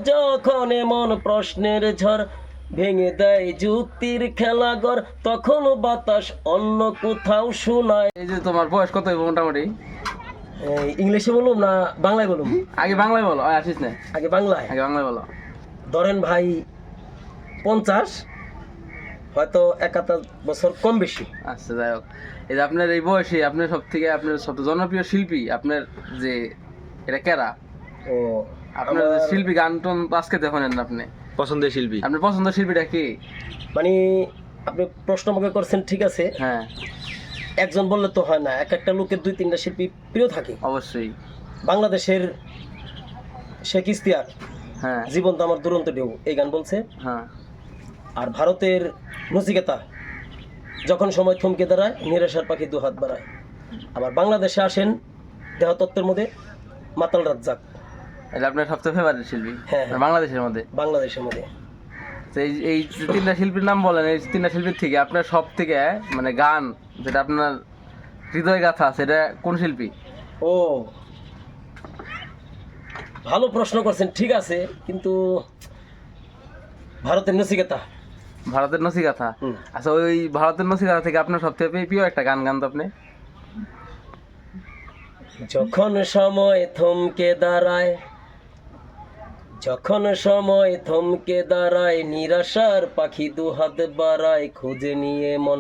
যখন এমন প্রশ্নের ঝড় ভেঙে দেয় যুক্তির খেলাঘর, তখন বাতাস অন্য কোথাও শোনায়। এই যে তোমার বয়স কত হইব মোটামুটি? ইংলিশে বলুম না বাংলায় বলুম? আগে বাংলায় বলো, আসিস না, আগে বাংলায়। আগে বাংলায় বলো। ধরেন ভাই 50, হয়তো 71 বছর কম বেশি। আচ্ছা, যাই হোক, এই যে আপনার এই বয়সে আপনার সবথেকে জনপ্রিয় শিল্পী আপনার যে এটা কেরা? ও আপনার যে শিল্পী গান টন আজকে দেখেন না আপনি, পছন্দের শিল্পী আপনার পছন্দের শিল্পীটা কি? মানে আপনি প্রশ্ন আমাকে করছেন, ঠিক আছে, হ্যাঁ একজন বললে তো হয় না, এক একটা লোকের 2-3টা শিল্পী প্রিয় থাকে। অবশ্যই। বাংলাদেশের শেখ ইশতিয়াক, হ্যাঁ জীবন তো আমার দুরন্ত ঢেউ, এই গান বলছে। হ্যাঁ আর ভারতের নচিকেতা, যখন সময় থমকে দাঁড়ায় নিরাশার পাখি দু হাত বাড়ায়। আবার বাংলাদেশে আসেন দেহতত্ত্বের মধ্যে মাতাল রাজ্জাক। এটা আপনার সবচেয়ে ফেভারিট শিল্পী? হ্যাঁ, হ্যাঁ। বাংলাদেশের মধ্যে? বাংলাদেশের মধ্যে। তো এই যে তিনটা শিল্পীর নাম বলেন, এই তিনটা শিল্পীর থেকে আপনার সব থেকে মানে গান যেটা আপনার হৃদয় গাথা, সেটা কোন শিল্পী? ও ভালো প্রশ্ন করছেন, ঠিক আছে, কিন্তু ভারতের নচিকেতা। ভারতের নচিকাথা? হুম। আচ্ছা, ওই ভারতের নচিকাথা থেকে আপনার সবথেকে প্রিয় একটা গান গান তো আপনি। যখন সময় থমকে দাঁড়ায়, যখন সময় থমকে দাঁড়ায়, নিরাশার পাখি দু হাত বাড়ায়, খুঁজে নিয়ে মন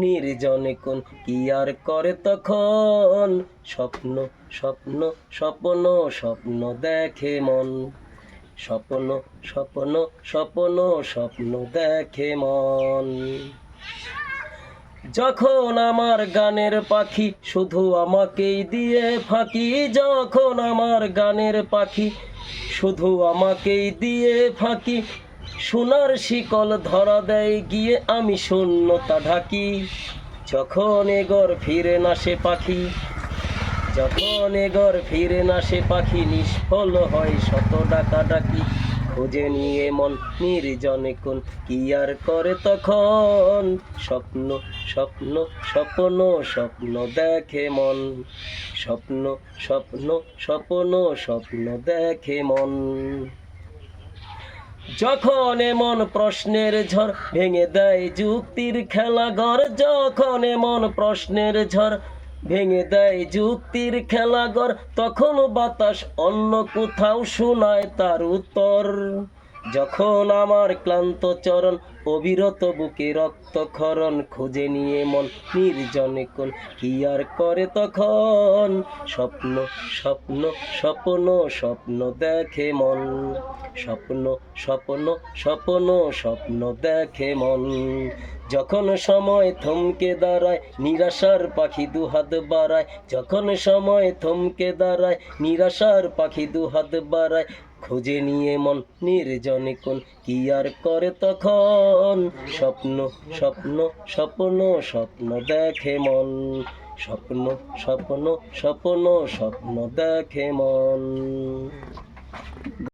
নির্জনে কোন কি আর করে তখন, স্বপ্ন স্বপ্ন স্বপ্ন স্বপ্ন দেখে মন, স্বপ্ন স্বপ্ন স্বপ্ন স্বপ্ন দেখে মন। যখন আমার গানের পাখি শুধু আমাকেই দিয়ে ফাঁকি, যখন আমার গানের পাখি শুধু আমাকেই দিয়ে ফাঁকি, সোনার শিকল ধরা দেয় গিয়ে আমি শূন্যতা ঢাকি। যখন এ ঘর ফিরে না সে পাখি, যখন এ ঘর ফিরে না সে পাখি, নিষ্ফল হয় শত ডাকা ডাকি, খুঁজে নিয়ে মন নির্জনে কোন কি আর করে তখন, স্বপ্ন স্বপ্ন স্বপ্ন স্বপ্ন দেখে মন, স্বপ্ন স্বপ্ন স্বপ্ন স্বপ্ন দেখে মন। যখন এমন প্রশ্নের ঝড় ভেঙে দেয় যুক্তির খেলাঘর, যখন এমন প্রশ্নের ঝড় ভেঙে দেয় যুক্তির খেলাঘর, তখন বাতাস অন্য কোথাও শোনায় তার উত্তর। যখন আমার ক্লান্ত চরণ অবিরত বুকে রক্তক্ষরণ, খুঁজে নিয়ে মন নির্জনে কোন কি আর করে তখন, স্বপ্ন স্বপ্ন স্বপ্ন স্বপ্ন দেখে মন, স্বপ্ন স্বপ্ন স্বপ্ন স্বপ্ন দেখে মন। যখন সময় থমকে দাঁড়ায়, নিরাশার পাখি দু হাত বাড়ায়, যখন সময় থমকে দাঁড়ায়, নিরাশার পাখি দু হাত বাড়ায়, খুঁজে নিয়ে মন নির্জনে কোন কি আর করে তখন, স্বপ্ন স্বপ্ন স্বপ্ন স্বপ্ন দেখে মন, স্বপ্ন স্বপ্ন স্বপ্ন স্বপ্ন দেখে মন।